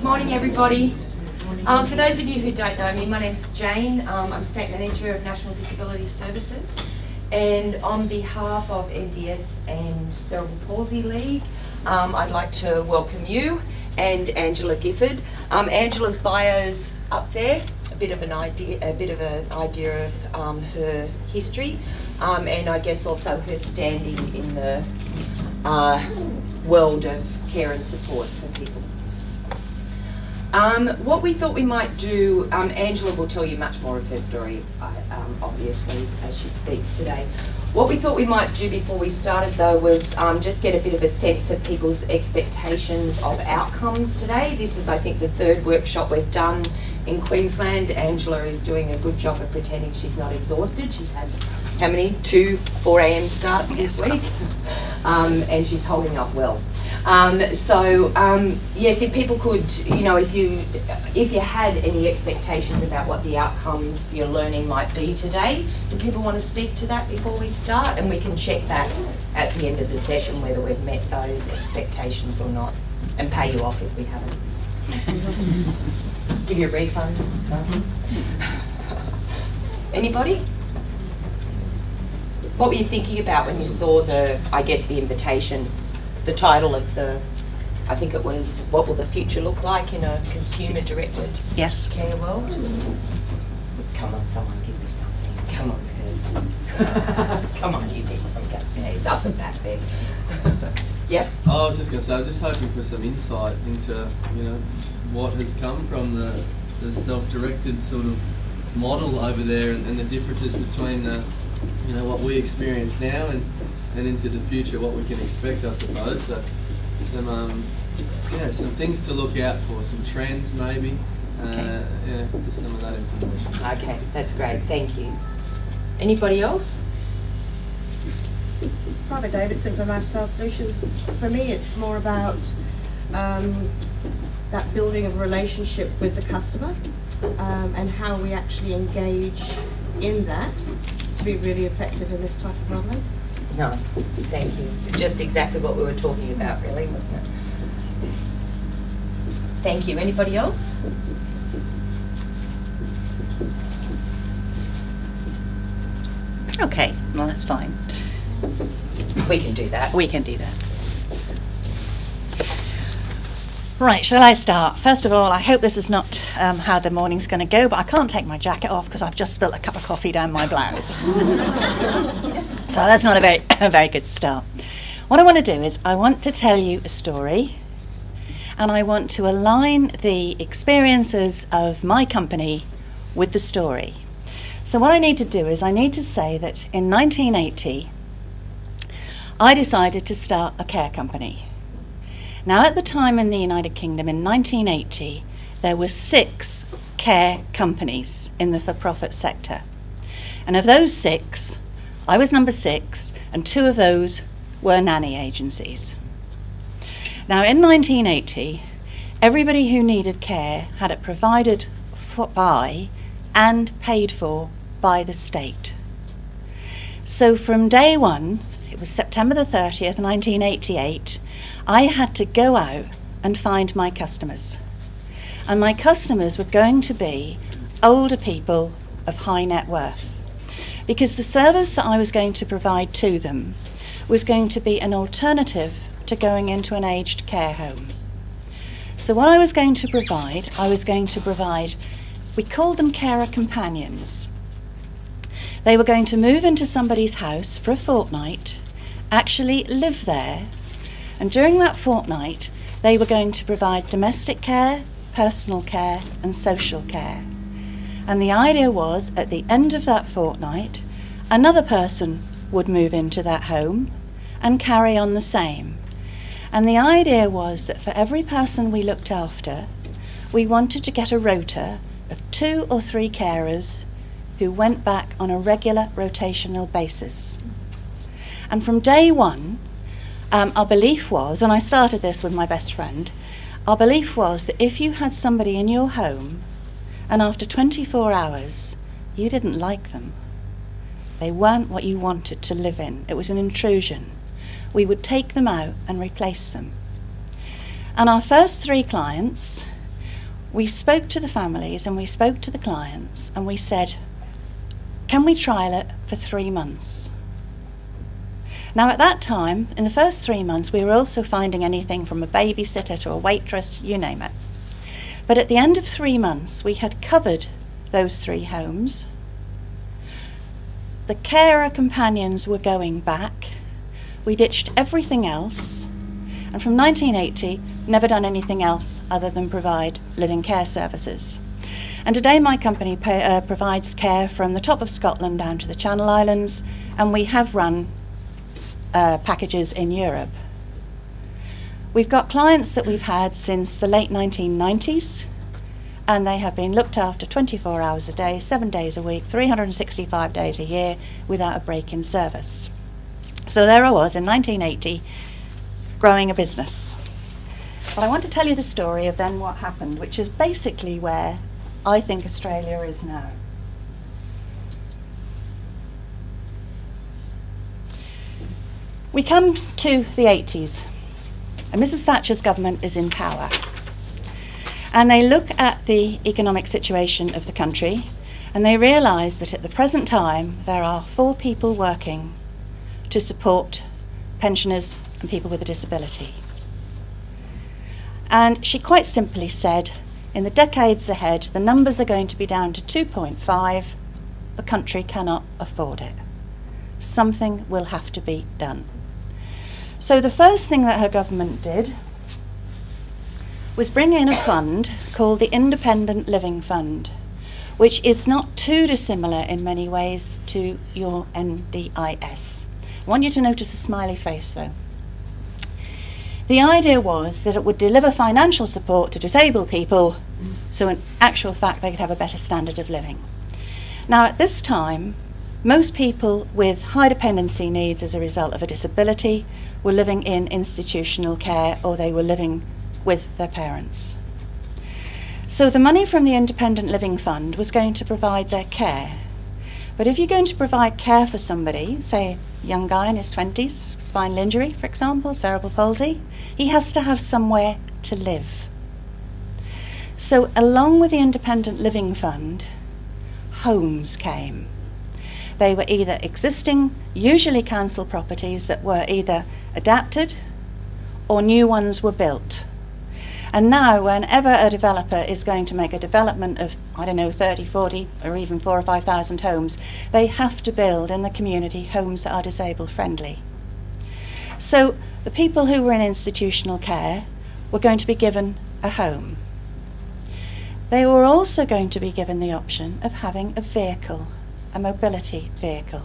Morning, everybody. For those of you who don't know me, my name's Jane. I'm State Manager of National Disability Services, and on behalf of NDS and Cerebral Palsy League, I'd like to welcome you and Angela Gifford. Angela's bio's up there, a bit of an idea of her history, and I guess also her standing in the world of care and support for people. What we thought we might do, Angela will tell you much more of her story, obviously, as she speaks today. What we thought we might do before we started, though, was just get a bit of a sense of people's expectations of outcomes today. This is, I think, the third workshop we've done in Queensland. Angela is doing a good job of pretending she's not exhausted. She's had, how many? 2 4 a.m. starts this week, and she's holding up well. Yes, if people could, if you had any expectations about what the outcomes you're learning might be today, do people want to speak to that before we start? And we can check that at the end of the session whether we've met those expectations or not, and pay you off if we haven't. Give you a refund. Anybody? What were you thinking about when you saw the invitation? The title of I think it was, what will the future look like in a consumer-directed care world? Come on, someone give me something. Come on, Kirsty. Come on, you people from Cascades, up and back there. Yeah? I was just going to say, I'm just hoping for some insight into, what has come from the self-directed sort of model over there and the differences between what we experience now and into the future, what we can expect, I suppose. So some things to look out for, some trends maybe. Just some of that information. Okay, that's great, thank you. Anybody else? Barbara Davidson from Lifestyle Solutions. For me, it's more about that building of a relationship with the customer and how we actually engage in that to be really effective in this type of modelling. Nice, thank you. Just exactly what we were talking about, really, wasn't it? Thank you. Anybody else? Okay, well, that's fine. We can do that. We can do that. Right, shall I start? First of all, I hope this is not how the morning's going to go, but I can't take my jacket off because I've just spilt a cup of coffee down my blouse. So that's not a very good start. What I want to do is I want to tell you a story, and I want to align the experiences of my company with the story. So what I need to do is I need to say that in 1980, I decided to start a care company. Now, at the time in the United Kingdom, in 1980, there were 6 care companies in the for-profit sector. And of those 6, I was number 6, and 2 of those were nanny agencies. Now, in 1980, everybody who needed care had it provided by and paid for by the state. So from day one, it was September the 30th, 1988, I had to go out and find my customers. And my customers were going to be older people of high net worth, because the service that I was going to provide to them was going to be an alternative to going into an aged care home. So what I was going to provide, we called them carer companions. They were going to move into somebody's house for a fortnight, actually live there, and during that fortnight, they were going to provide domestic care, personal care, and social care. And the idea was, at the end of that fortnight, another person would move into that home and carry on the same. And the idea was that for every person we looked after, we wanted to get a rota of 2 or 3 carers who went back on a regular rotational basis. And from day one, our belief was, and I started this with my best friend, our belief was that if you had somebody in your home and after 24 hours you didn't like them, they weren't what you wanted to live in, it was an intrusion, we would take them out and replace them. And our first 3 clients we spoke to the families and we spoke to the clients and we said, can we trial it for 3 months? Now at that time, in the first 3 months, we were also finding anything from a babysitter to a waitress, you name it. But at the end of 3 months, we had covered those 3 homes. The carer companions were going back. We ditched everything else. And from 1980, never done anything else other than provide living care services. And today my company provides care from the top of Scotland down to the Channel Islands, and we have run packages in Europe. We've got clients that we've had since the late 1990s, and they have been looked after 24 hours a day, 7 days a week, 365 days a year, without a break in service. So there I was in 1980, growing a business. But I want to tell you the story of then what happened, which is basically where I think Australia is now. We come to the 80s, and Mrs. Thatcher's government is in power. And they look at the economic situation of the country, and they realise that at the present time there are 4 people working to support pensioners and people with a disability. And she quite simply said, in the decades ahead, the numbers are going to be down to 2.5. The country cannot afford it. Something will have to be done. So the first thing that her government did was bring in a fund called the Independent Living Fund, which is not too dissimilar in many ways to your NDIS. I want you to notice a smiley face though. The idea was that it would deliver financial support to disabled people, so in actual fact they could have a better standard of living. Now at this time, most people with high dependency needs as a result of a disability were living in institutional care, or they were living with their parents. So the money from the Independent Living Fund was going to provide their care. But if you're going to provide care for somebody, say a young guy in his 20s, spinal injury, for example, cerebral palsy, he has to have somewhere to live. So along with the Independent Living Fund, homes came. They were either existing, usually council properties that were either adapted or new ones were built. And now whenever a developer is going to make a development of, 30, 40 or even 4,000 or 5,000 homes, they have to build in the community homes that are disabled friendly. So the people who were in institutional care were going to be given a home. They were also going to be given the option of having a vehicle, a mobility vehicle.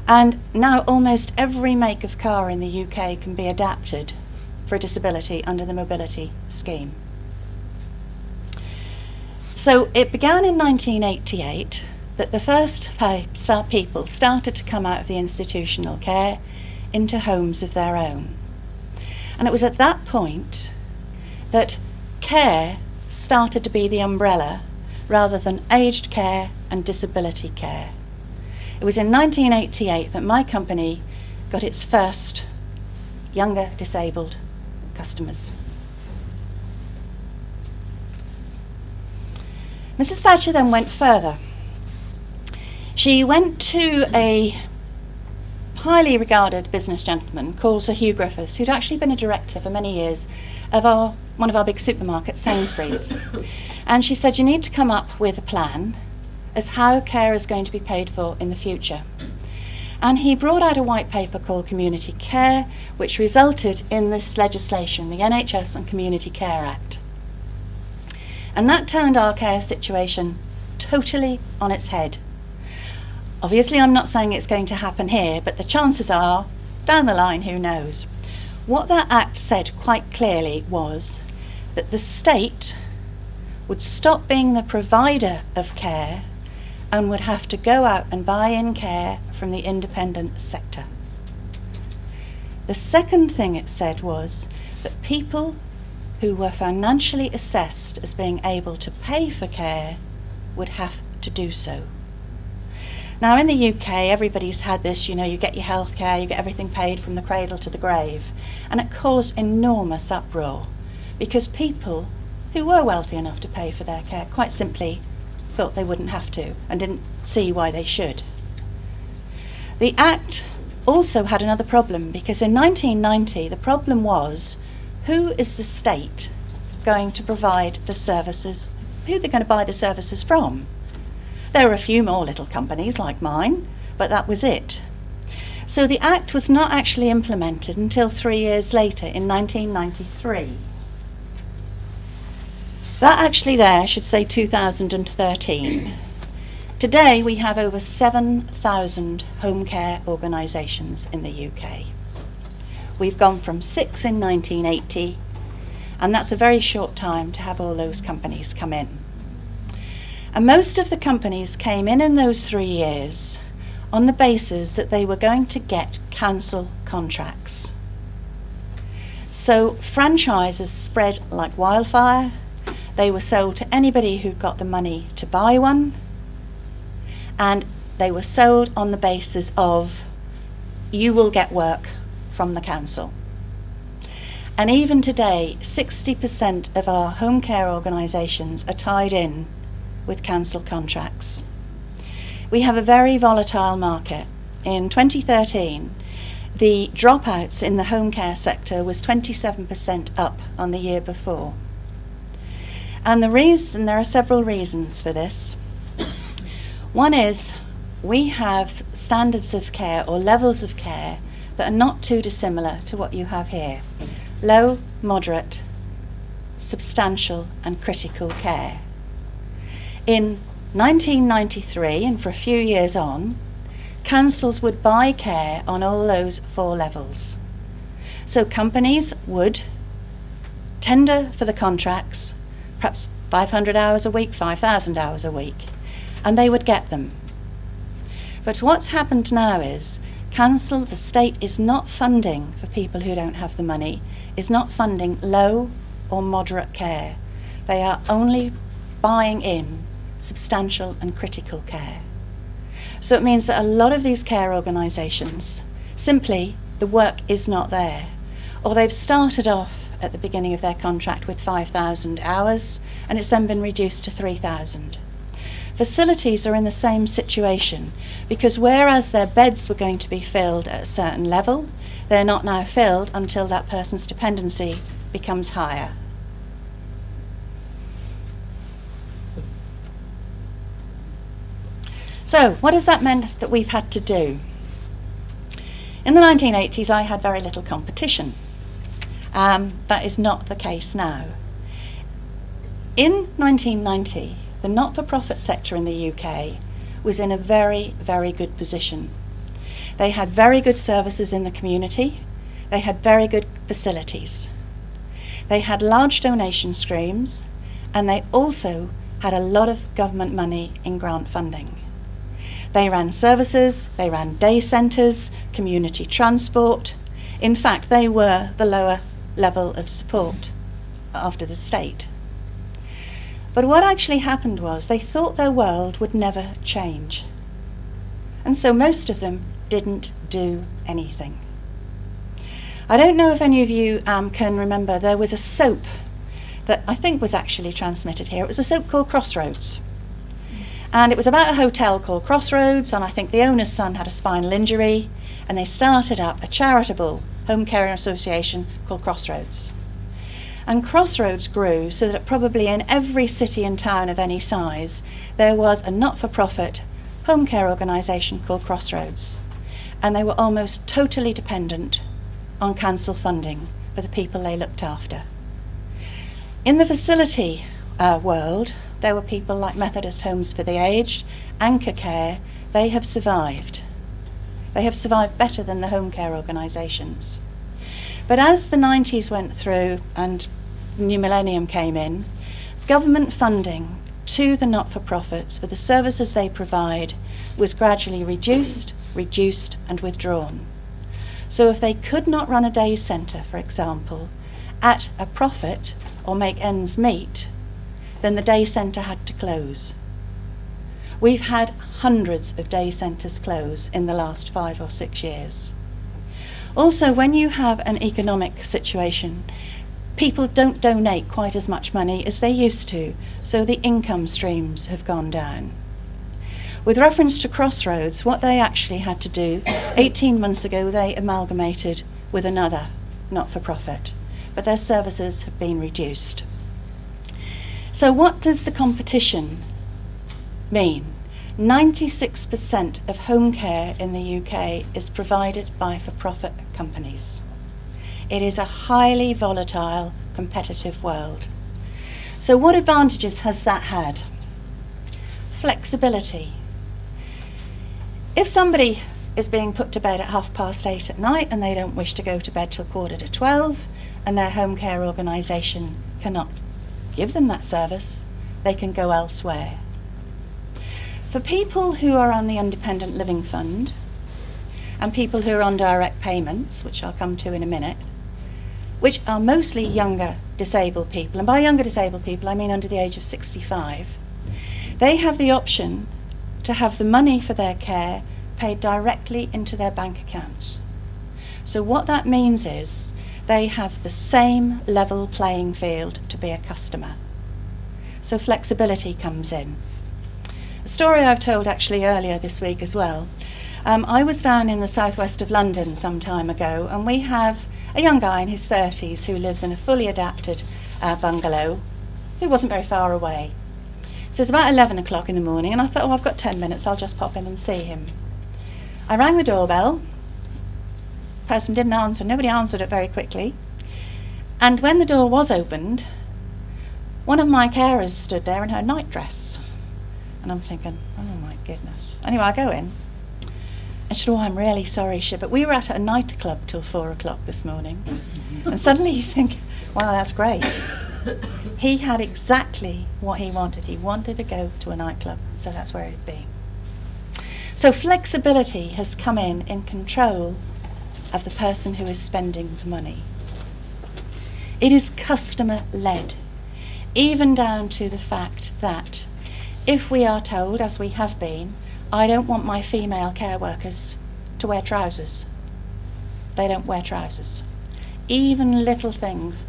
And now almost every make of car in the UK can be adapted for a disability under the mobility scheme. So it began in 1988 that the first people started to come out of the institutional care into homes of their own. And it was at that point that care started to be the umbrella rather than aged care and disability care. It was in 1988 that my company got its first younger disabled customers. Mrs. Thatcher then went further. She went to a highly regarded business gentleman called Sir Hugh Griffiths, who'd actually been a director for many years of one of our big supermarkets, Sainsbury's. And she said, you need to come up with a plan as how care is going to be paid for in the future. And he brought out a white paper called Community Care, which resulted in this legislation, the NHS and Community Care Act. And that turned our care situation totally on its head. Obviously, I'm not saying it's going to happen here, but the chances are, down the line, who knows? What that act said quite clearly was that the state would stop being the provider of care and would have to go out and buy in care from the independent sector. The second thing it said was that people who were financially assessed as being able to pay for care would have to do so. Now in the UK, everybody's had this, you get your health care, you get everything paid from the cradle to the grave. And it caused enormous uproar because people who were wealthy enough to pay for their care quite simply thought they wouldn't have to and didn't see why they should. The Act also had another problem, because in 1990 the problem was, who is the state going to provide the services? Who are they going to buy the services from? There were a few more little companies like mine, but that was it. So the Act was not actually implemented until 3 years later, in 1993. That actually there should say 2013. Today we have over 7,000 home care organisations in the UK. We've gone from 6 in 1980, and that's a very short time to have all those companies come in. And most of the companies came in those 3 years on the basis that they were going to get council contracts. So franchises spread like wildfire. They were sold to anybody who got the money to buy one, and they were sold on the basis of, you will get work from the council. And even today, 60% of our home care organisations are tied in with council contracts. We have a very volatile market. In 2013, the dropouts in the home care sector was 27% up on the year before. And there are several reasons for this. One is, we have standards of care or levels of care that are not too dissimilar to what you have here. Low, moderate, substantial and critical care. In 1993, and for a few years on, councils would buy care on all those 4 levels. So companies would tender for the contracts, perhaps 500 hours a week, 5,000 hours a week, and they would get them. But what's happened now is, the state is not funding for people who don't have the money, is not funding low or moderate care. They are only buying in substantial and critical care. So it means that a lot of these care organisations, simply the work is not there, or they've started off at the beginning of their contract with 5,000 hours and it's then been reduced to 3,000. Facilities are in the same situation, because whereas their beds were going to be filled at a certain level, they're not now filled until that person's dependency becomes higher. So, what has that meant that we've had to do? In the 1980s, I had very little competition. That is not the case now. In 1990, the not-for-profit sector in the UK was in a very, very good position. They had very good services in the community. They had very good facilities. They had large donation streams, and they also had a lot of government money in grant funding. They ran services, they ran day centres, community transport. In fact, they were the lower level of support after the state. But what actually happened was, they thought their world would never change. And so most of them didn't do anything. I don't know if any of you can remember, there was a soap that I think was actually transmitted here. It was a soap called Crossroads. And it was about a hotel called Crossroads, and I think the owner's son had a spinal injury, and they started up a charitable home care association called Crossroads. And Crossroads grew so that probably in every city and town of any size, there was a not-for-profit home care organisation called Crossroads. And they were almost totally dependent on council funding for the people they looked after. In the facility world, there were people like Methodist Homes for the Aged, Anchor Care. They have survived. They have survived better than the home care organisations. But as the 90s went through and New Millennium came in, government funding to the not-for-profits for the services they provide was gradually reduced and withdrawn. So if they could not run a day centre, for example, at a profit or make ends meet, then the day centre had to close. We've had hundreds of day centres close in the last 5 or 6 years. Also, when you have an economic situation, people don't donate quite as much money as they used to, so the income streams have gone down. With reference to Crossroads, what they actually had to do, 18 months ago they amalgamated with another not-for-profit, but their services have been reduced. So what does the competition mean? 96% of home care in the UK is provided by for-profit companies. It is a highly volatile, competitive world. So what advantages has that had? Flexibility. If somebody is being put to bed at 8:30 at night and they don't wish to go to bed till 11:45 and their home care organisation cannot give them that service, they can go elsewhere. For people who are on the Independent Living Fund and people who are on direct payments, which I'll come to in a minute, which are mostly younger disabled people, and by younger disabled people I mean under the age of 65, they have the option to have the money for their care paid directly into their bank accounts. So what that means is they have the same level playing field to be a customer. So flexibility comes in. A story I've told actually earlier this week as well. I was down in the southwest of London some time ago, and we have a young guy in his 30s who lives in a fully adapted bungalow who wasn't very far away. So it's about 11 o'clock in the morning, and I thought, oh, I've got 10 minutes, I'll just pop in and see him. I rang the doorbell. Person didn't answer, nobody answered it very quickly. And when the door was opened, one of my carers stood there in her nightdress. And I'm thinking, oh my goodness. Anyway, I go in. And she said, oh, I'm really sorry, but we were at a nightclub till 4 o'clock this morning. And suddenly you think, wow, that's great. He had exactly what he wanted. He wanted to go to a nightclub, so that's where he'd be. So flexibility has come in control of the person who is spending the money. It is customer-led, even down to the fact that if we are told, as we have been, I don't want my female care workers to wear trousers, they don't wear trousers. Even little things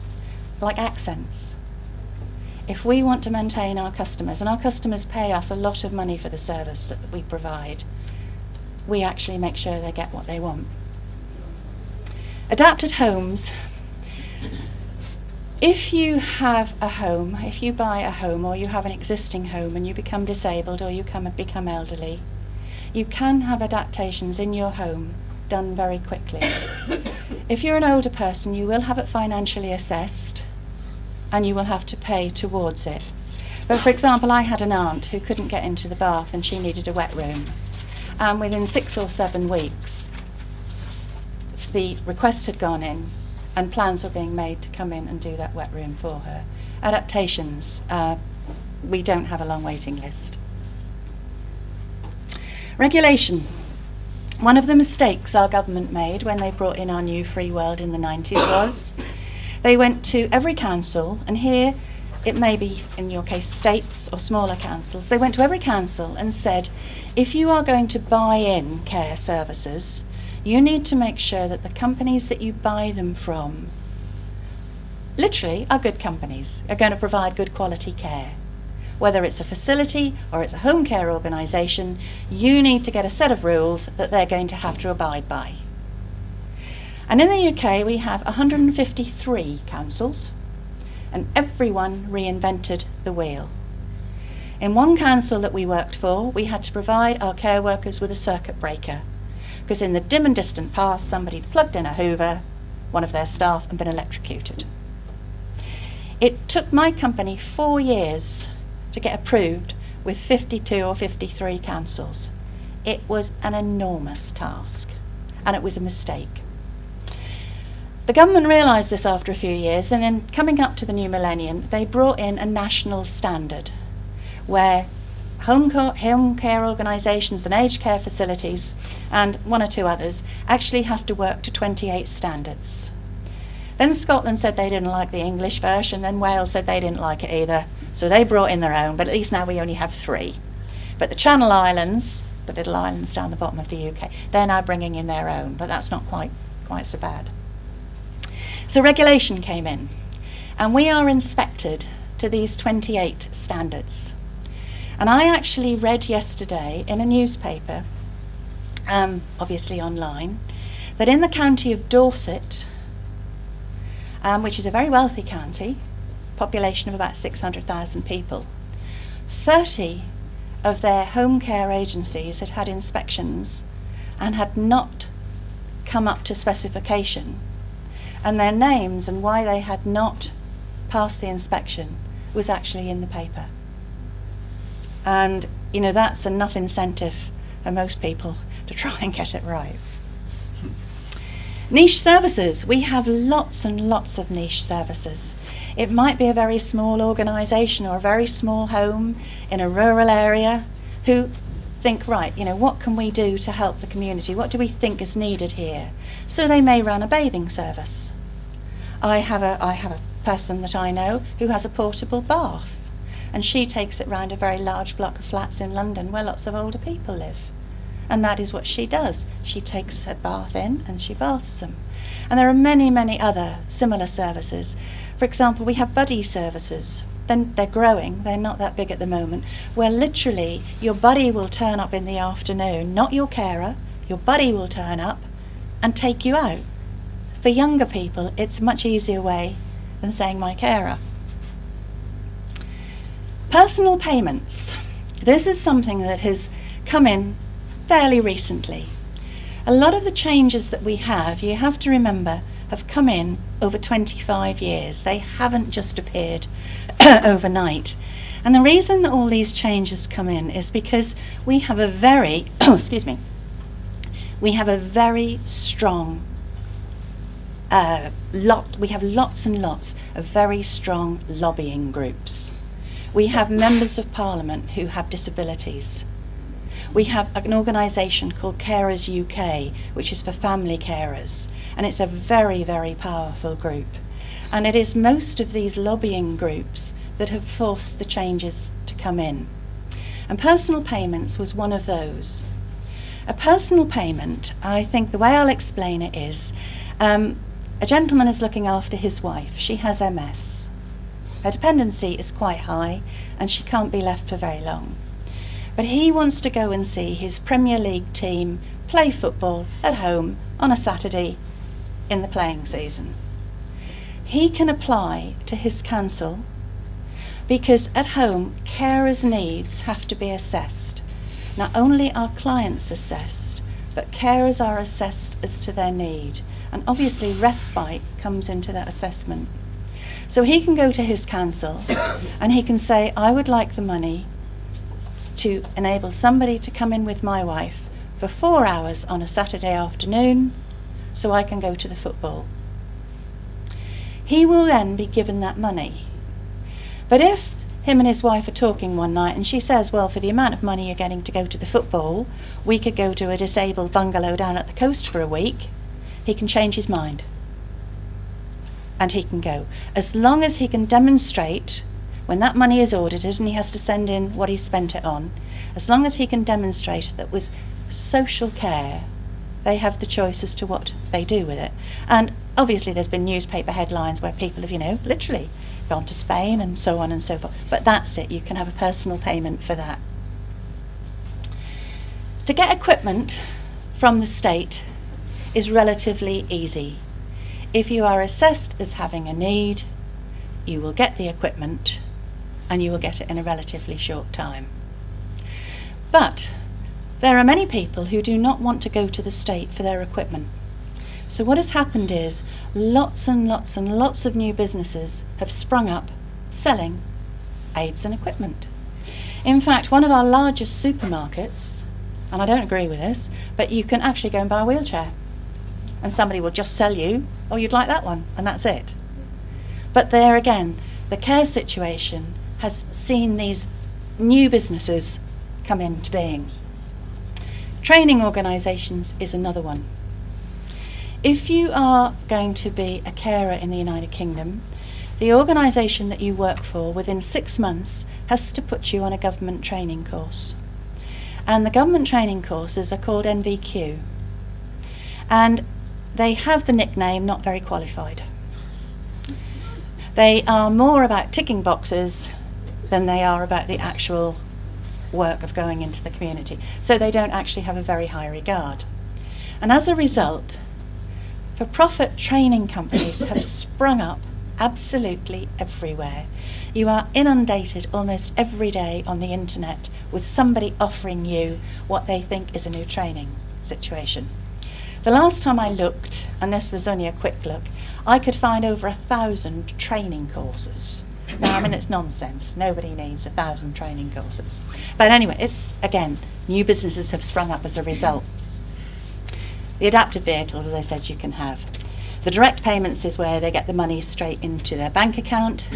like accents. If we want to maintain our customers, and our customers pay us a lot of money for the service that we provide, we actually make sure they get what they want. Adapted homes. If you have a home, if you buy a home or you have an existing home and you become disabled or you become elderly, you can have adaptations in your home done very quickly. If you're an older person, you will have it financially assessed and you will have to pay towards it. But for example, I had an aunt who couldn't get into the bath and she needed a wet room. And within 6 or 7 weeks, the request had gone in and plans were being made to come in and do that wet room for her. Adaptations, we don't have a long waiting list. Regulation. One of the mistakes our government made when they brought in our new free world in the 90s was they went to every council, and here it may be, in your case, states or smaller councils, they went to every council and said, if you are going to buy in care services, you need to make sure that the companies that you buy them from, literally, are good companies, are going to provide good quality care. Whether it's a facility or it's a home care organisation, you need to get a set of rules that they're going to have to abide by. And in the UK, we have 153 councils, and everyone reinvented the wheel. In one council that we worked for, we had to provide our care workers with a circuit breaker, because in the dim and distant past, somebody plugged in a Hoover, one of their staff, and been electrocuted. It took my company 4 years to get approved with 52 or 53 councils. It was an enormous task, and it was a mistake. The government realised this after a few years, and then coming up to the new millennium, they brought in a national standard where home care organisations and aged care facilities and 1 or 2 others actually have to work to 28 standards. Then Scotland said they didn't like the English version, then Wales said they didn't like it either, so they brought in their own, but at least now we only have 3. But the Channel Islands, the little islands down the bottom of the UK, they're now bringing in their own, but that's not quite so bad. So regulation came in. And we are inspected to these 28 standards. And I actually read yesterday in a newspaper, obviously online, that in the county of Dorset, which is a very wealthy county, population of about 600,000 people, 30 of their home care agencies had had inspections and had not come up to specification. And their names and why they had not passed the inspection was actually in the paper. And, you know, that's enough incentive for most people to try and get it right. Niche services. We have lots and lots of niche services. It might be a very small organisation or a very small home in a rural area who think, right, you know, what can we do to help the community? What do we think is needed here? So they may run a bathing service. I have a person that I know who has a portable bath, and she takes it round a very large block of flats in London where lots of older people live. And that is what she does. She takes her bath in and she baths them. And there are many, many other similar services. For example, we have buddy services. Then they're growing, they're not that big at the moment, where literally your buddy will turn up in the afternoon, not your carer, your buddy will turn up and take you out. For younger people, it's a much easier way than saying my carer. Personal payments. This is something that has come in fairly recently. A lot of the changes that we have, you have to remember, have come in over 25 years. They haven't just appeared overnight. And the reason that all these changes come in is because we have a very, we have a very strong we have lots and lots of very strong lobbying groups. We have members of Parliament who have disabilities. We have an organisation called Carers UK, which is for family carers, and it's a very, very powerful group. And it is most of these lobbying groups that have forced the changes to come in. And personal payments was one of those. A personal payment, I think the way I'll explain it is, a gentleman is looking after his wife. She has MS. Her dependency is quite high, and she can't be left for very long. But he wants to go and see his Premier League team play football at home on a Saturday in the playing season. He can apply to his council because at home carers' needs have to be assessed. Not only are clients assessed, but carers are assessed as to their need. And obviously respite comes into that assessment. So he can go to his council and he can say, I would like the money to enable somebody to come in with my wife for 4 hours on a Saturday afternoon so I can go to the football. He will then be given that money. But if him and his wife are talking one night and she says, well, for the amount of money you're getting to go to the football, we could go to a disabled bungalow down at the coast for a week, he can change his mind. And he can go. As long as he can demonstrate, when that money is audited and he has to send in what he's spent it on, as long as he can demonstrate that with social care, they have the choice as to what they do with it. And obviously there's been newspaper headlines where people have, literally gone to Spain and so on and so forth. But that's it, you can have a personal payment for that. To get equipment from the state is relatively easy. If you are assessed as having a need, you will get the equipment and you will get it in a relatively short time. But there are many people who do not want to go to the state for their equipment. So what has happened is lots and lots and lots of new businesses have sprung up selling aids and equipment. In fact, one of our largest supermarkets, and I don't agree with this, but you can actually go and buy a wheelchair and somebody will just sell you, oh, you'd like that one, and that's it. But there again, the care situation has seen these new businesses come into being. Training organisations is another one. If you are going to be a carer in the United Kingdom, the organisation that you work for within 6 months has to put you on a government training course. And the government training courses are called NVQ. And they have the nickname not very qualified. They are more about ticking boxes than they are about the actual work of going into the community. So they don't actually have a very high regard. And as a result, for-profit training companies have sprung up absolutely everywhere. You are inundated almost every day on the internet with somebody offering you what they think is a new training situation. The last time I looked, and this was only a quick look, I could find over 1,000 training courses. Now, I mean, it's nonsense. Nobody needs 1,000 training courses. But anyway, it's, again, new businesses have sprung up as a result. The adapted vehicles, as I said, you can have. The direct payments is where they get the money straight into their bank account.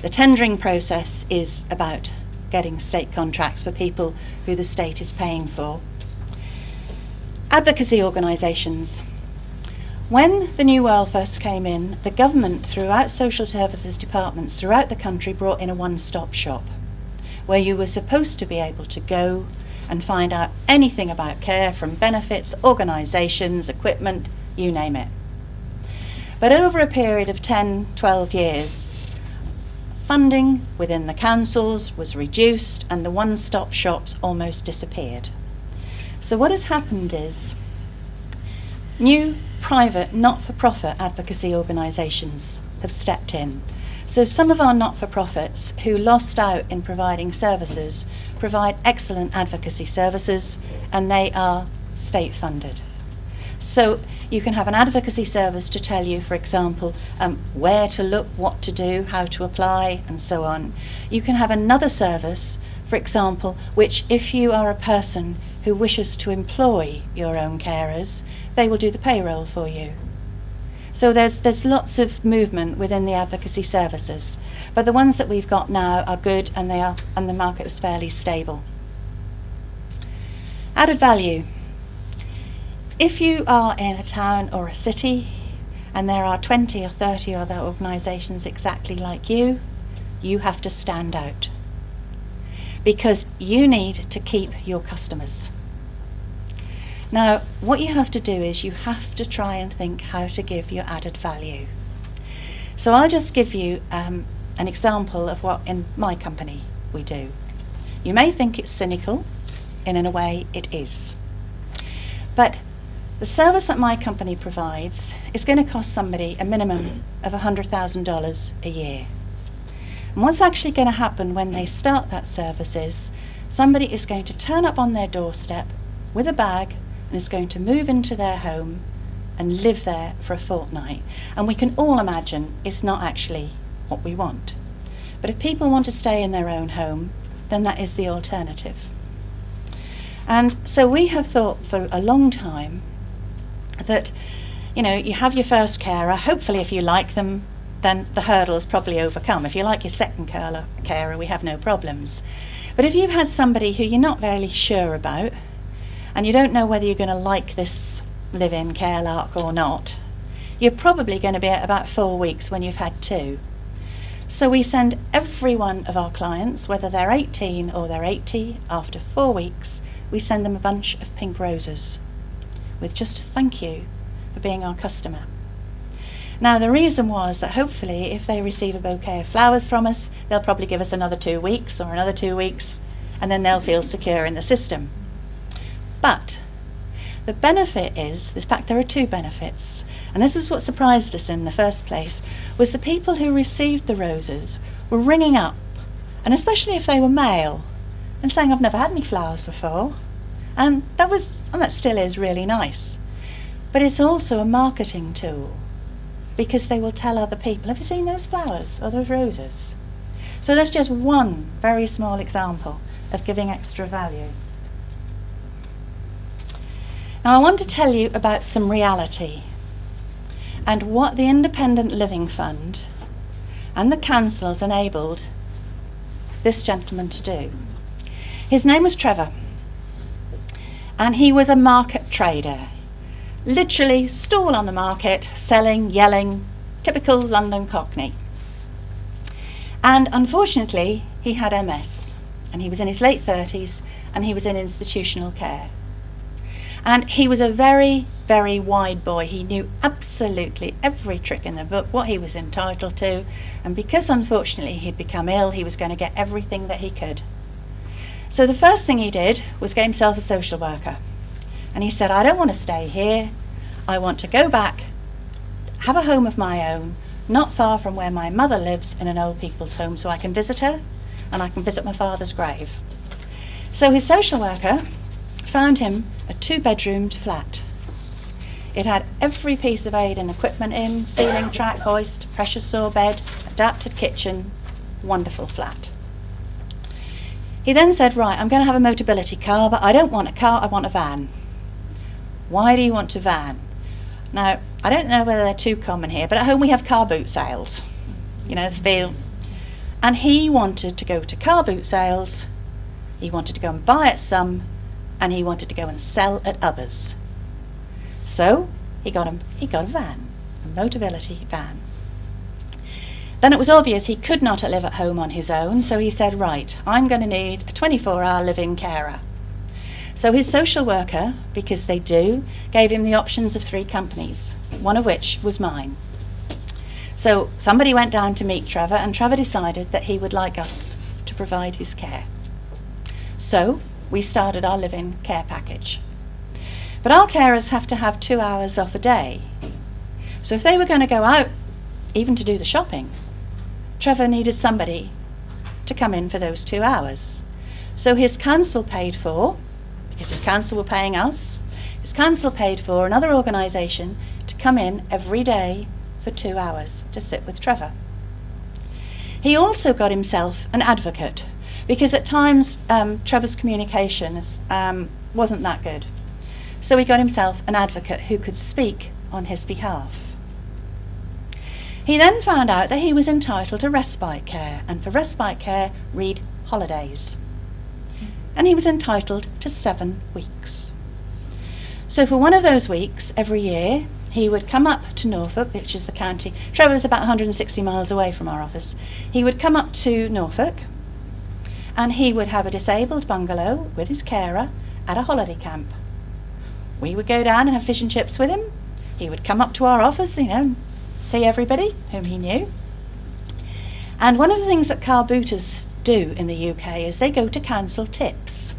The tendering process is about getting state contracts for people who the state is paying for. Advocacy organisations. When the New World first came in, the government, throughout social services departments throughout the country, brought in a one-stop shop where you were supposed to be able to go and find out anything about care, from benefits, organisations, equipment, you name it. But over a period of 10, 12 years, funding within the councils was reduced and the one-stop shops almost disappeared. So what has happened is new private not-for-profit advocacy organisations have stepped in. So some of our not-for-profits who lost out in providing services provide excellent advocacy services, and they are state funded. So you can have an advocacy service to tell you, for example, where to look, what to do, how to apply, and so on. You can have another service, for example, which if you are a person who wishes to employ your own carers, they will do the payroll for you. So there's lots of movement within the advocacy services, but the ones that we've got now are good, and the market is fairly stable. Added value. If you are in a town or a city and there are 20 or 30 other organisations exactly like you have to stand out, because you need to keep your customers. Now, what you have to do is you have to try and think how to give your added value. So I'll just give you an example of what in my company we do. You may think it's cynical, and in a way it is. But the service that my company provides is going to cost somebody a minimum of $100,000 a year. And what's actually going to happen when they start that service is somebody is going to turn up on their doorstep with a bag and is going to move into their home and live there for a fortnight. And we can all imagine it's not actually what we want. But if people want to stay in their own home, then that is the alternative. And so we have thought for a long time that, you have your first carer. Hopefully, if you like them, then the hurdle's probably overcome. If you like your second carer, we have no problems. But if you've had somebody who you're not very sure about, and you don't know whether you're going to like this live-in care lark or not, you're probably going to be at about 4 weeks when you've had 2. So we send every one of our clients, whether they're 18 or they're 80, after 4 weeks, we send them a bunch of pink roses with just a thank you for being our customer. Now, the reason was that hopefully if they receive a bouquet of flowers from us, they'll probably give us another 2 weeks or another 2 weeks, and then they'll feel secure in the system. But the benefit is, in fact, there are 2 benefits, and this is what surprised us in the first place, was the people who received the roses were ringing up, and especially if they were male, and saying, I've never had any flowers before. And that still is really nice. But it's also a marketing tool, because they will tell other people, have you seen those flowers or those roses? So that's just one very small example of giving extra value. Now I want to tell you about some reality and what the Independent Living Fund and the councils enabled this gentleman to do. His name was Trevor, and he was a market trader. Literally stall on the market, selling, yelling, typical London Cockney. And unfortunately, he had MS, and he was in his late 30s, and he was in institutional care. And he was a very, very wide boy. He knew absolutely every trick in the book, what he was entitled to. And because, unfortunately, he'd become ill, he was going to get everything that he could. So the first thing he did was get himself a social worker. And he said, I don't want to stay here. I want to go back, have a home of my own, not far from where my mother lives in an old people's home, so I can visit her and I can visit my father's grave. So his social worker found him a 2-bedroomed flat. It had every piece of aid and equipment in, ceiling track hoist, pressure saw bed, adapted kitchen, wonderful flat. He then said, right, I'm going to have a motability car, but I don't want a car, I want a van. Why do you want a van? Now, I don't know whether they're too common here, but at home we have car boot sales. You know, feel. And he wanted to go to car boot sales, he wanted to go and buy at some, and he wanted to go and sell at others. So he got a van, a motability van. Then it was obvious he could not live at home on his own, so he said, right, I'm going to need a 24-hour living carer. So his social worker, because they do, gave him the options of 3 companies, one of which was mine. So somebody went down to meet Trevor, and Trevor decided that he would like us to provide his care. So we started our live-in care package. But our carers have to have 2 hours off a day. So if they were going to go out, even to do the shopping, Trevor needed somebody to come in for those 2 hours. So his council paid for, because his council were paying us, his council paid for another organisation to come in every day for 2 hours to sit with Trevor. He also got himself an advocate, because at times Trevor's communication wasn't that good. So he got himself an advocate who could speak on his behalf. He then found out that he was entitled to respite care, and for respite care, read holidays. And he was entitled to 7 weeks. So for one of those weeks every year, he would come up to Norfolk, which is the county. Trevor was about 160 miles away from our office. He would come up to Norfolk, and he would have a disabled bungalow with his carer at a holiday camp. We would go down and have fish and chips with him. He would come up to our office, see everybody whom he knew. And one of the things that car booters do in the UK is they go to council tips.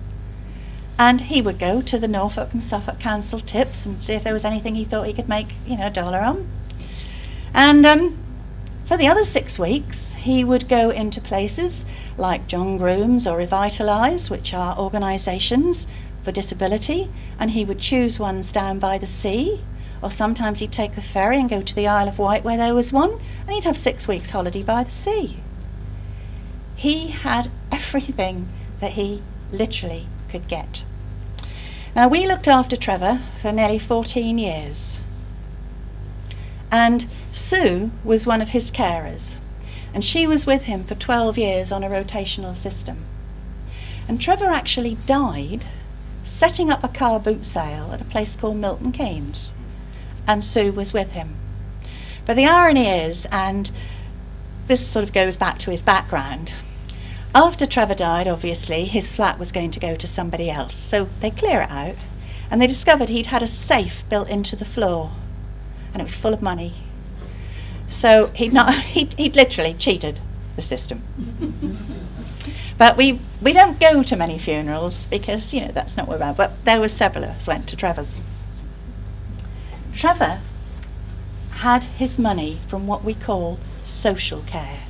And he would go to the Norfolk and Suffolk council tips and see if there was anything he thought he could make, $1 on. And for the other 6 weeks, he would go into places like John Grooms or Revitalise, which are organisations for disability, and he would choose ones down by the sea, or sometimes he'd take the ferry and go to the Isle of Wight where there was one, and he'd have 6 weeks holiday by the sea. He had everything that he literally could get. Now, we looked after Trevor for nearly 14 years. And Sue was one of his carers. And she was with him for 12 years on a rotational system. And Trevor actually died setting up a car boot sale at a place called Milton Keynes. And Sue was with him. But the irony is, and this sort of goes back to his background, after Trevor died, obviously, his flat was going to go to somebody else. So they clear it out, and they discovered he'd had a safe built into the floor, and it was full of money. So he'd literally cheated the system. But we don't go to many funerals because, that's not what we're about. But there were several of us went to Trevor's. Trevor had his money from what we call social care.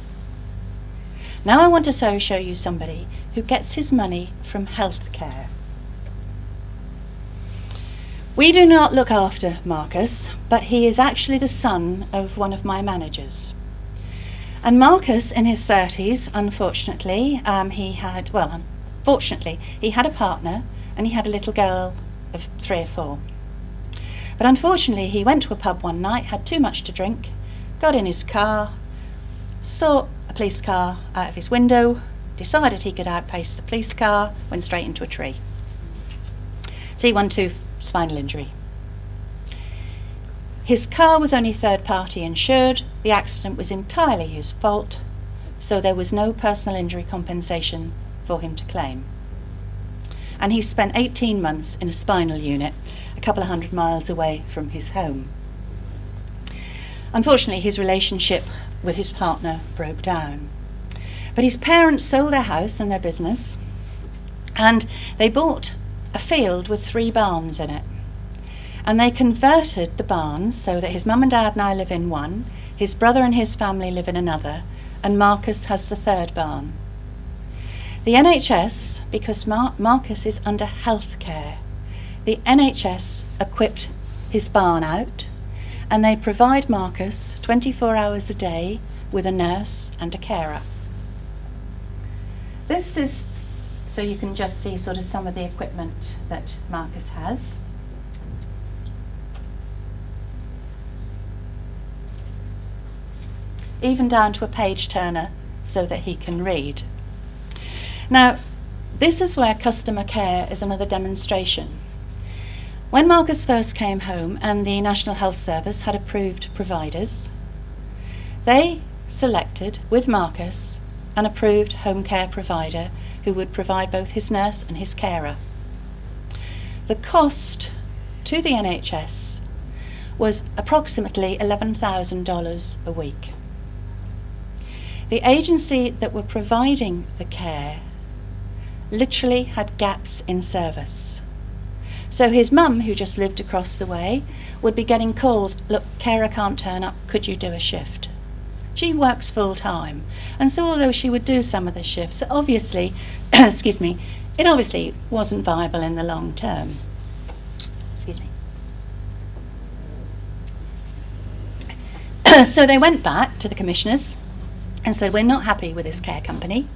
Now I want to show you somebody who gets his money from health care. We do not look after Marcus, but he is actually the son of one of my managers. And Marcus, in his 30s, unfortunately, he had a partner and he had a little girl of 3 or 4. But unfortunately, he went to a pub one night, had too much to drink, got in his car, saw a police car out of his window, decided he could outpace the police car, went straight into a tree. C12 spinal injury. His car was only third-party insured. The accident was entirely his fault, so there was no personal injury compensation for him to claim. And he spent 18 months in a spinal unit. couple of 100 miles away from his home. Unfortunately, his relationship with his partner broke down. But his parents sold their house and their business, and they bought a field with 3 barns in it. And they converted the barns so that his mum and dad now live in one, his brother and his family live in another, and Marcus has the 3rd barn. The NHS, because Marcus is under health care, the NHS equipped his barn out, and they provide Marcus 24 hours a day with a nurse and a carer. This is, so you can just see sort of some of the equipment that Marcus has. Even down to a page turner so that he can read. Now, this is where customer care is another demonstration. When Marcus first came home and the National Health Service had approved providers, they selected, with Marcus, an approved home care provider who would provide both his nurse and his carer. The cost to the NHS was approximately $11,000 a week. The agency that were providing the care literally had gaps in service. So his mum, who just lived across the way, would be getting calls, look, carer can't turn up, could you do a shift? She works full time, and so although she would do some of the shifts, obviously, excuse me, it obviously wasn't viable in the long term. Excuse me. So they went back to the commissioners and said, we're not happy with this care company.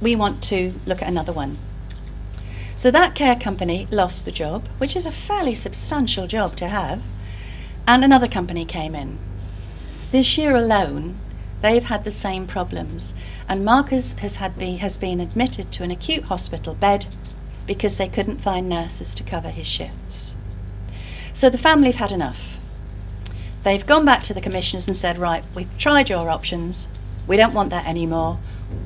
We want to look at another one. So that care company lost the job, which is a fairly substantial job to have, and another company came in. This year alone, they've had the same problems, and Marcus has been admitted to an acute hospital bed because they couldn't find nurses to cover his shifts. So the family have had enough. They've gone back to the commissioners and said, right, we've tried your options, we don't want that anymore,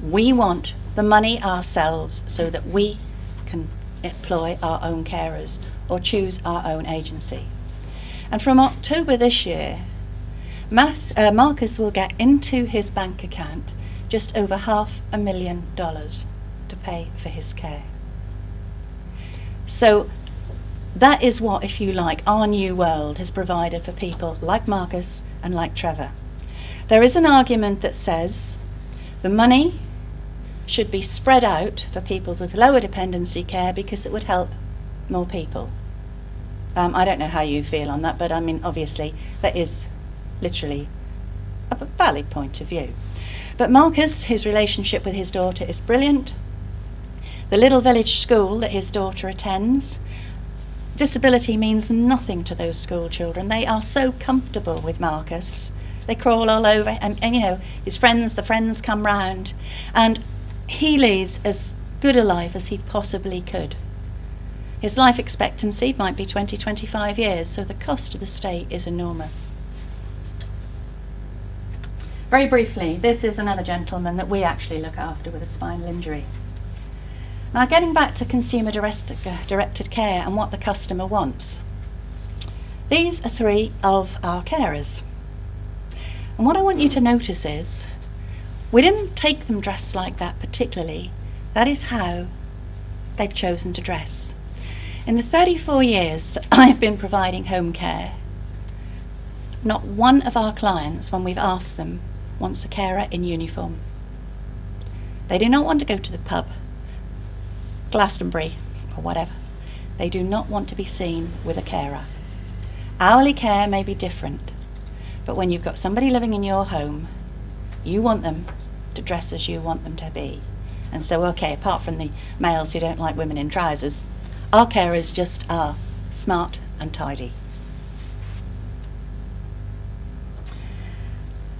we want the money ourselves so that we can employ our own carers or choose our own agency. And from October this year, Marcus will get into his bank account just over $500,000 to pay for his care. So that is what, if you like, our new world has provided for people like Marcus and like Trevor. There is an argument that says the money should be spread out for people with lower dependency care because it would help more people. I don't know how you feel on that, but I mean, obviously, that is literally a valid point of view. But Marcus, his relationship with his daughter is brilliant. The little village school that his daughter attends, disability means nothing to those school children. They are so comfortable with Marcus. They crawl all over, and you know, his friends, the friends come round, and he leads as good a life as he possibly could. His life expectancy might be 20, 25 years, so the cost to the state is enormous. Very briefly, this is another gentleman that we actually look after with a spinal injury. Now, getting back to consumer directed care and what the customer wants. These are 3 of our carers. And what I want you to notice is, we didn't take them dressed like that particularly. That is how they've chosen to dress. In the 34 years that I've been providing home care, not one of our clients, when we've asked them, wants a carer in uniform. They do not want to go to the pub, Glastonbury or whatever. They do not want to be seen with a carer. Hourly care may be different, but when you've got somebody living in your home, you want them to dress as you want them to be. And so, okay, apart from the males who don't like women in trousers, our carers just are smart and tidy.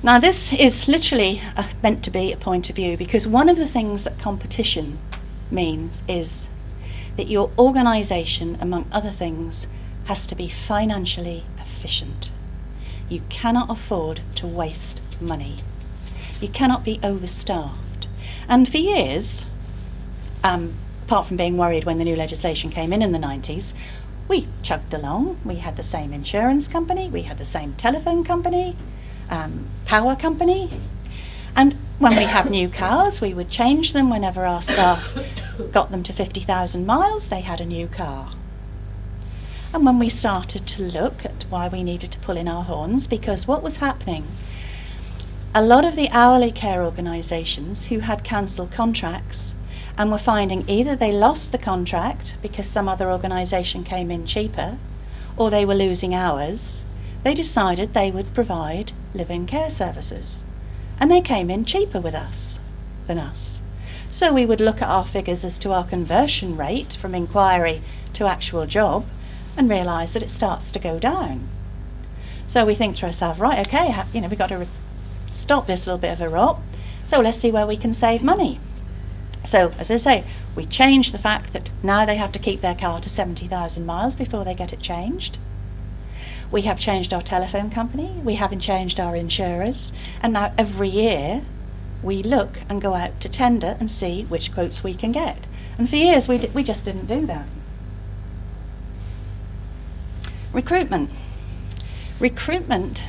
Now, this is literally meant to be a point of view, because one of the things that competition means is that your organisation, among other things, has to be financially efficient. You cannot afford to waste money. You cannot be overstaffed. And for years, apart from being worried when the new legislation came in the 90s, we chugged along. We had the same insurance company, we had the same telephone company, power company. And when we have new cars, we would change them whenever our staff got them to 50,000 miles, they had a new car. And when we started to look at why we needed to pull in our horns, because what was happening, a lot of the hourly care organisations who had cancelled contracts and were finding either they lost the contract because some other organisation came in cheaper, or they were losing hours, they decided they would provide live-in care services. And they came in cheaper with us than us. So we would look at our figures as to our conversion rate from inquiry to actual job and realise that it starts to go down. So we think to ourselves, right, okay, we've got to stop this little bit of a rot, so let's see where we can save money. So, as I say, we changed the fact that now they have to keep their car to 70,000 miles before they get it changed. We have changed our telephone company, we haven't changed our insurers, and now every year we look and go out to tender and see which quotes we can get. And for years we just didn't do that. Recruitment. Recruitment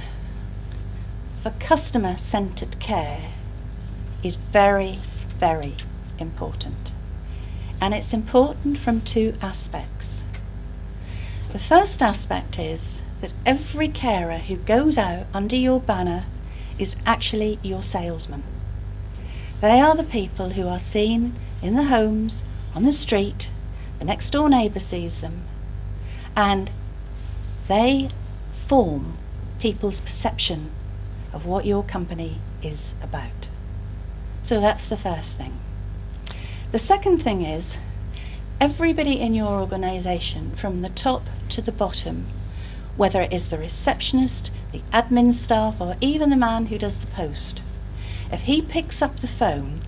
for customer-centred care is very, very important. And it's important from two aspects. The first aspect is that every carer who goes out under your banner is actually your salesman. They are the people who are seen in the homes, on the street, the next door neighbour sees them, and they form people's perception of what your company is about. So that's the first thing. The second thing is, everybody in your organisation, from the top to the bottom, whether it is the receptionist, the admin staff, or even the man who does the post, if he picks up the phone,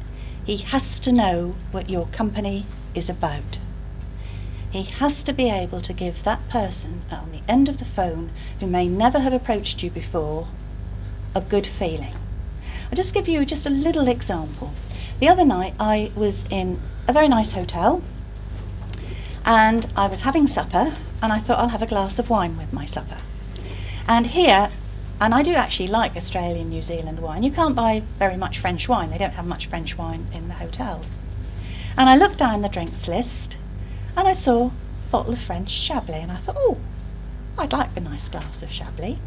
he has to know what your company is about. He has to be able to give that person on the end of the phone, who may never have approached you before, a good feeling. I'll just give you just a little example. The other night I was in a very nice hotel and I was having supper, and I thought I'll have a glass of wine with my supper. And here, and I do actually like Australian, New Zealand wine. You can't buy very much French wine. They don't have much French wine in the hotels. And I looked down the drinks list and I saw a bottle of French Chablis, and I thought, oh, I'd like a nice glass of Chablis.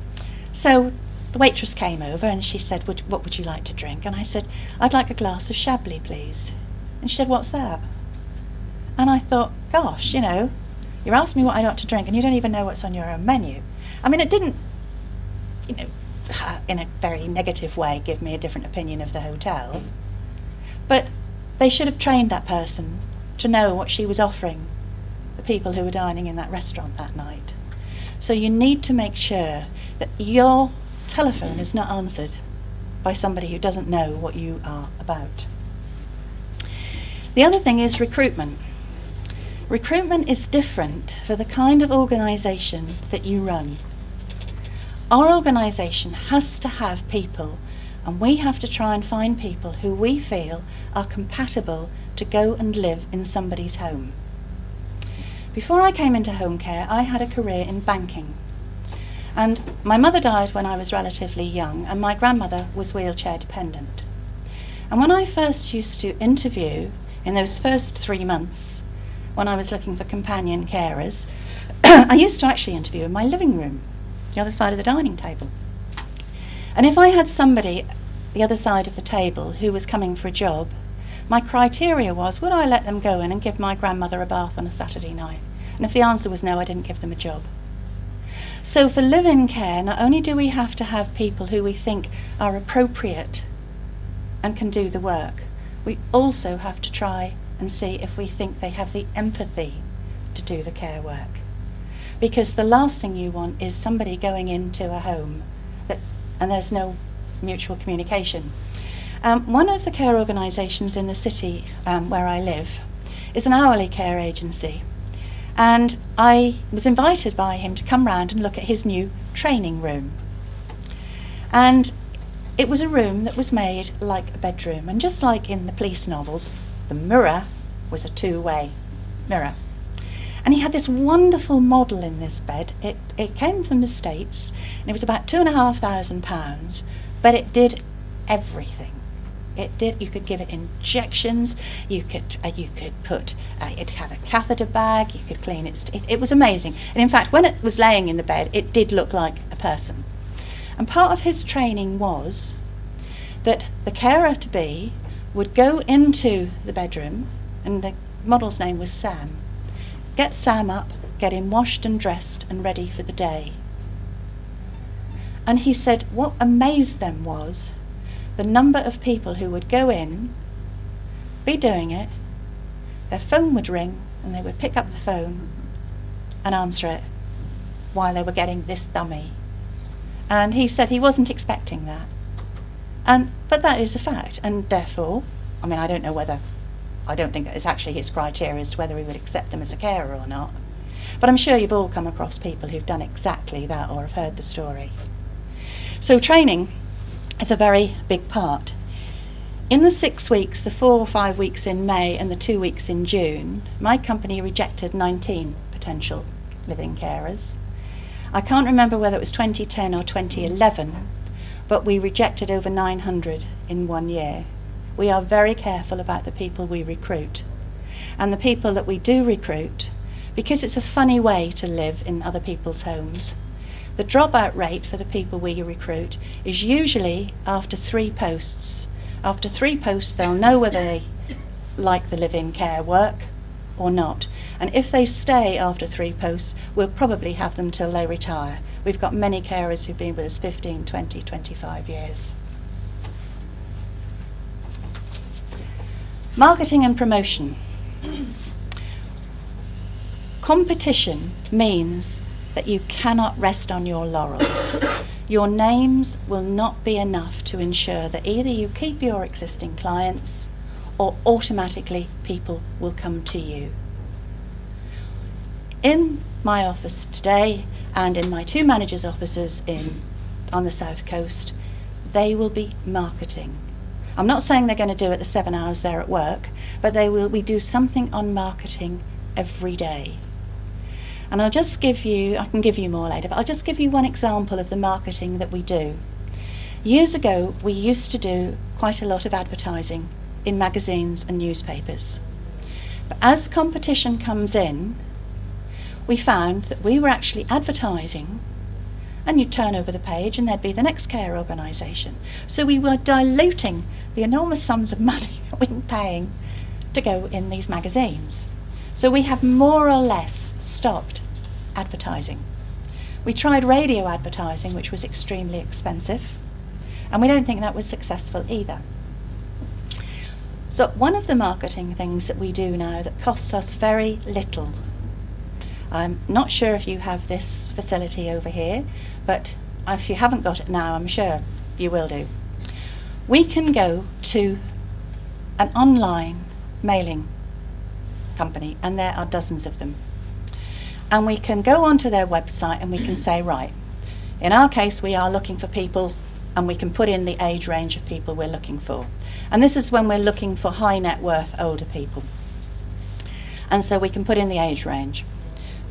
So the waitress came over and she said, what would you like to drink? And I said, I'd like a glass of Chablis, please. And she said, what's that? And I thought, gosh, you're asking me what I like to drink and you don't even know what's on your own menu. I mean, it didn't, in a very negative way, give me a different opinion of the hotel. But they should have trained that person to know what she was offering the people who were dining in that restaurant that night. So you need to make sure that your telephone is not answered by somebody who doesn't know what you are about. The other thing is recruitment. Recruitment is different for the kind of organisation that you run. Our organisation has to have people, and we have to try and find people who we feel are compatible to go and live in somebody's home. Before I came into home care, I had a career in banking. And my mother died when I was relatively young, and my grandmother was wheelchair dependent. And when I first used to interview, in those first 3 months, when I was looking for companion carers, I used to actually interview in my living room, the other side of the dining table. And if I had somebody the other side of the table who was coming for a job, my criteria was, would I let them go in and give my grandmother a bath on a Saturday night? And if the answer was no, I didn't give them a job. So for live-in care, not only do we have to have people who we think are appropriate and can do the work, we also have to try and see if we think they have the empathy to do the care work. Because the last thing you want is somebody going into a home and there's no mutual communication. One of the care organisations in the city where I live is an hourly care agency, and I was invited by him to come round and look at his new training room. And it was a room that was made like a bedroom, and just like in the police novels, the mirror was a two-way mirror. And he had this wonderful model in this bed. It came from the States, and it was about £2,500, but it did everything. It did. You could give it injections. You could put. It had a catheter bag. You could clean it. It was amazing. And in fact, when it was laying in the bed, it did look like a person. And part of his training was that the carer to be would go into the bedroom, and the model's name was Sam. Get Sam up, get him washed and dressed and ready for the day. And he said what amazed them was the number of people who would go in, be doing it, their phone would ring, and they would pick up the phone and answer it while they were getting this dummy. And he said he wasn't expecting that. But that is a fact, and therefore, I mean, I don't think that it's actually his criteria as to whether he would accept them as a carer or not. But I'm sure you've all come across people who've done exactly that or have heard the story. So training is a very big part. In the 6 weeks, the 4 or 5 weeks in May and the 2 weeks in June, my company rejected 19 potential living carers. I can't remember whether it was 2010 or 2011, but we rejected over 900 in 1 year. We are very careful about the people we recruit. And the people that we do recruit, because it's a funny way to live in other people's homes, the dropout rate for the people we recruit is usually after 3 posts. After 3 posts, they'll know whether they like the live-in care work or not. And if they stay after 3 posts, we'll probably have them till they retire. We've got many carers who've been with us 15, 20, 25 years. Marketing and promotion. Competition means that you cannot rest on your laurels. Your names will not be enough to ensure that either you keep your existing clients or automatically people will come to you. In my office today and in my 2 managers' offices on the South Coast, they will be marketing. I'm not saying they're going to do it the 7 hours they're at work, but we do something on marketing every day. And I can give you more later, but I'll just give you one example of the marketing that we do. Years ago, we used to do quite a lot of advertising in magazines and newspapers. But as competition comes in, we found that we were actually advertising, and you'd turn over the page and there'd be the next care organisation. So we were diluting the enormous sums of money that we were paying to go in these magazines. So we have more or less stopped advertising. We tried radio advertising, which was extremely expensive, and we don't think that was successful either. So one of the marketing things that we do now that costs us very little, I'm not sure if you have this facility over here, but if you haven't got it now, I'm sure you will do. We can go to an online mailing company, and there are dozens of them. And we can go onto their website and we can say, right, in our case we are looking for people, and we can put in the age range of people we're looking for. And this is when we're looking for high net worth older people. And so we can put in the age range.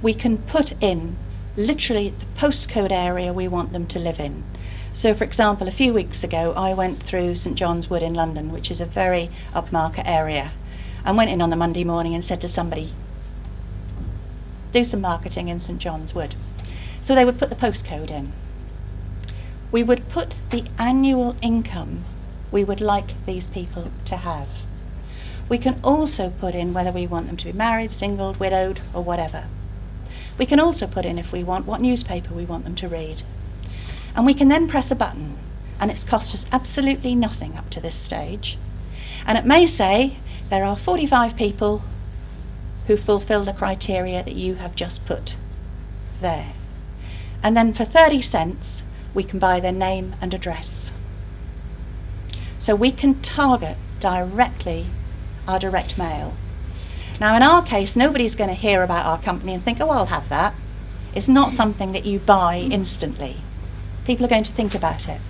We can put in literally the postcode area we want them to live in. So for example, a few weeks ago I went through St John's Wood in London, which is a very upmarket area, and went in on the Monday morning and said to somebody, do some marketing in St John's Wood. So they would put the postcode in. We would put the annual income we would like these people to have. We can also put in whether we want them to be married, single, widowed, or whatever. We can also put in, if we want, what newspaper we want them to read. And we can then press a button, and it's cost us absolutely nothing up to this stage. And it may say, there are 45 people who fulfill the criteria that you have just put there. And then for 30 cents, we can buy their name and address. So we can target directly our direct mail. Now in our case, nobody's going to hear about our company and think, oh, I'll have that. It's not something that you buy instantly. People are going to think about it.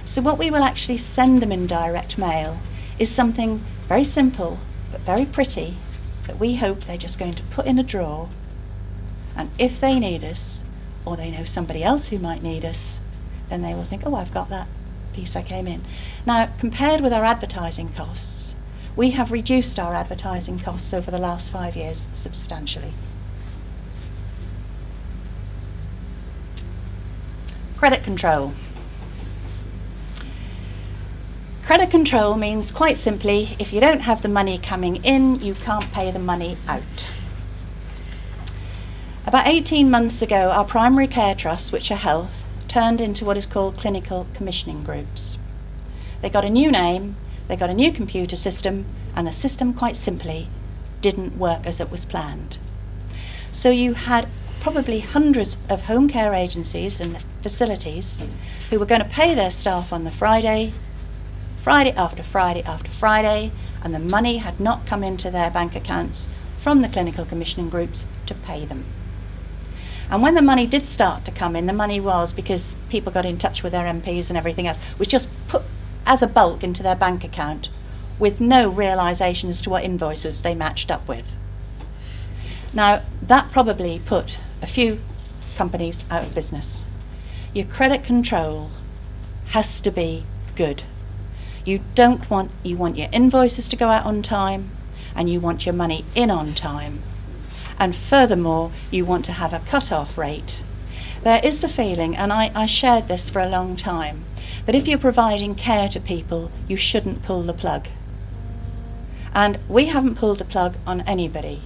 So what we will actually send them in direct mail is something very simple but very pretty that we hope they're just going to put in a drawer And if they need us, or they know somebody else who might need us, then they will think, oh, I've got that piece I came in. Now, compared with our advertising costs, we have reduced our advertising costs over the last 5 years substantially. Credit control. Credit control means, quite simply, if you don't have the money coming in, you can't pay the money out. About 18 months ago, our primary care trusts, which are health, turned into what is called clinical commissioning groups. They got a new name, they got a new computer system, and the system, quite simply, didn't work as it was planned. So you had probably hundreds of home care agencies and facilities who were going to pay their staff on the Friday after Friday after Friday, and the money had not come into their bank accounts from the clinical commissioning groups to pay them. And when the money did start to come in, the money was, because people got in touch with their MPs and everything else, was just put as a bulk into their bank account with no realisation as to what invoices they matched up with. Now, that probably put a few companies out of business. Your credit control has to be good. You want your invoices to go out on time, and you want your money in on time. And furthermore, you want to have a cut-off rate. There is the feeling, and I shared this for a long time, that if you're providing care to people, you shouldn't pull the plug. And we haven't pulled the plug on anybody,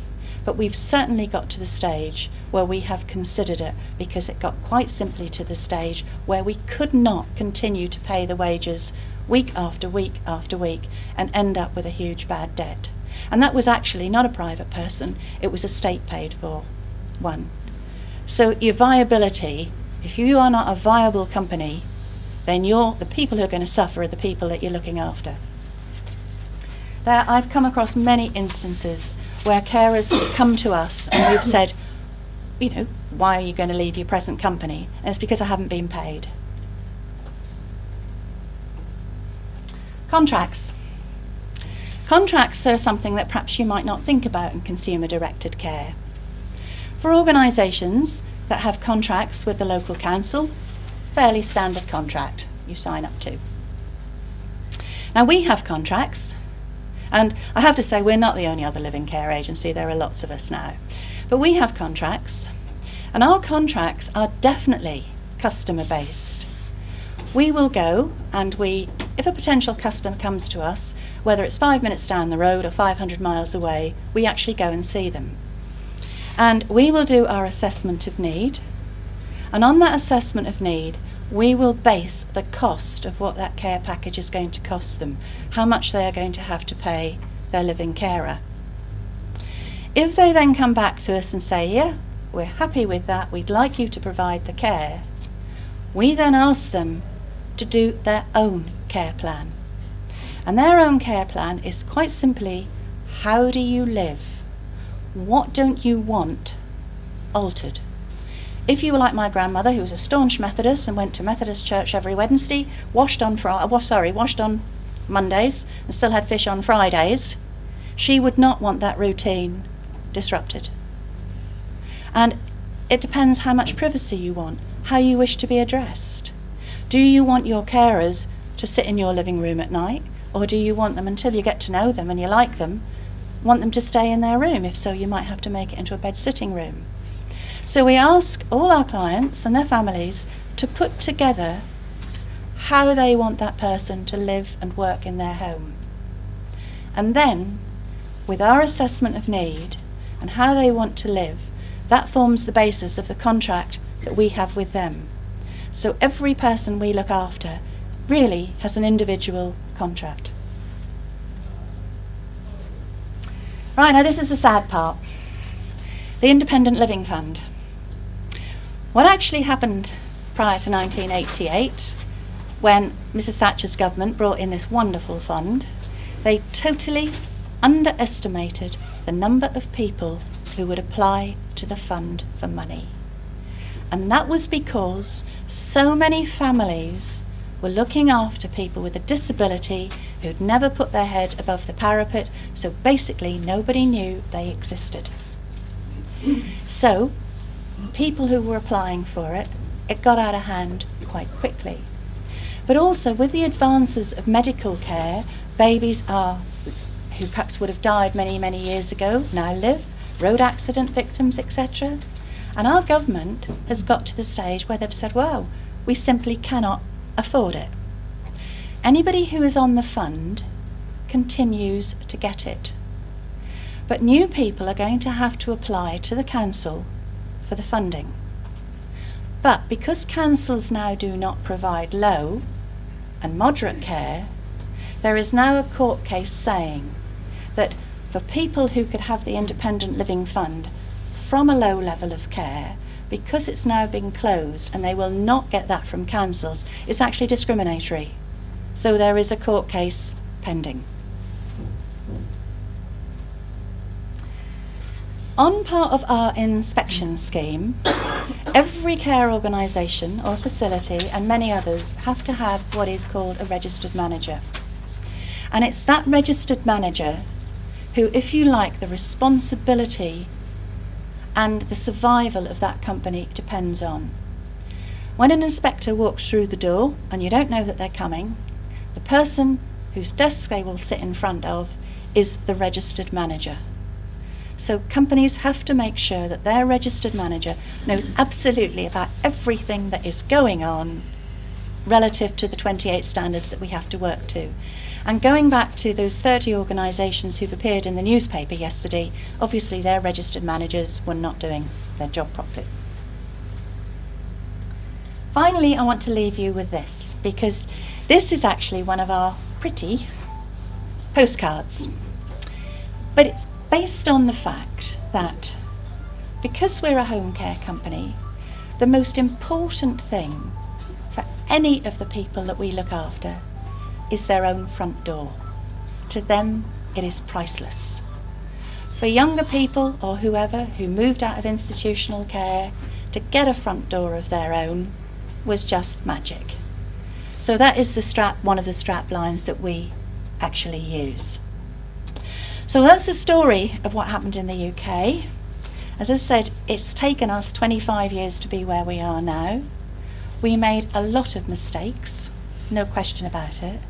but we've certainly got to the stage where we have considered it, because it got quite simply to the stage where we could not continue to pay the wages week after week after week and end up with a huge bad debt. And that was actually not a private person, it was a state paid for one. So your viability, if you are not a viable company, then the people who are going to suffer are the people that you're looking after. I've come across many instances where carers have come to us and we've said, why are you going to leave your present company? And it's because I haven't been paid. Contracts. Contracts are something that perhaps you might not think about in consumer-directed care. For organisations that have contracts with the local council, fairly standard contract you sign up to. Now, we have contracts, and I have to say we're not the only other living care agency, there are lots of us now. But we have contracts, and our contracts are definitely customer-based. We will go and if a potential customer comes to us, whether it's 5 minutes down the road or 500 miles away, we actually go and see them. And we will do our assessment of need. And on that assessment of need, we will base the cost of what that care package is going to cost them, how much they are going to have to pay their living carer. If they then come back to us and say, yeah, we're happy with that, we'd like you to provide the care, we then ask them to do their own care plan. And their own care plan is quite simply, how do you live? What don't you want altered? If you were like my grandmother, who was a staunch Methodist and went to Methodist church every Wednesday, washed on Mondays and still had fish on Fridays, she would not want that routine disrupted. And it depends how much privacy you want, how you wish to be addressed. Do you want your carers to sit in your living room at night, or do you want them, until you get to know them and you like them, want them to stay in their room? If so, you might have to make it into a bed sitting room. So we ask all our clients and their families to put together how they want that person to live and work in their home. And then, with our assessment of need and how they want to live, that forms the basis of the contract that we have with them. So every person we look after really has an individual contract. Right, now this is the sad part. The Independent Living Fund. What actually happened prior to 1988, when Mrs. Thatcher's government brought in this wonderful fund, they totally underestimated the number of people who would apply to the fund for money. And that was because so many families were looking after people with a disability who'd never put their head above the parapet, so basically nobody knew they existed. So people who were applying for it, it got out of hand quite quickly. But also with the advances of medical care, babies who perhaps would have died many, many years ago, now live, road accident victims, etc. And our government has got to the stage where they've said, well, we simply cannot afford it. Anybody who is on the fund continues to get it. But new people are going to have to apply to the council for the funding. But because councils now do not provide low and moderate care, there is now a court case saying that for people who could have the Independent Living Fund from a low level of care, because it's now been closed and they will not get that from councils, it's actually discriminatory. So there is a court case pending. On part of our inspection scheme, every care organisation or facility and many others have to have what is called a registered manager. And it's that registered manager who, if you like, the responsibility and the survival of that company depends on. When an inspector walks through the door and you don't know that they're coming, the person whose desk they will sit in front of is the registered manager. So companies have to make sure that their registered manager knows absolutely about everything that is going on relative to the 28 standards that we have to work to. And going back to those 30 organisations who've appeared in the newspaper yesterday, obviously their registered managers were not doing their job properly. Finally, I want to leave you with this, because this is actually one of our pretty postcards. But it's based on the fact that because we're a home care company, the most important thing for any of the people that we look after is their own front door. To them, it is priceless. For younger people or whoever who moved out of institutional care, to get a front door of their own was just magic. So that is one of the strap lines that we actually use. So that's the story of what happened in the UK. As I said, it's taken us 25 years to be where we are now. We made a lot of mistakes, no question about it.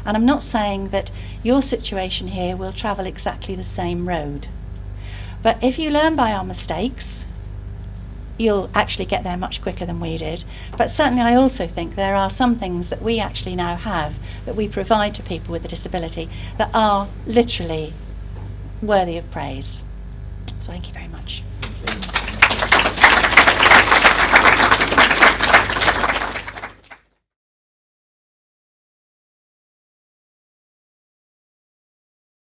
And I'm not saying that your situation here will travel exactly the same road. But if you learn by our mistakes, you'll actually get there much quicker than we did. But certainly I also think there are some things that we actually now have that we provide to people with a disability that are literally worthy of praise. So thank you very much.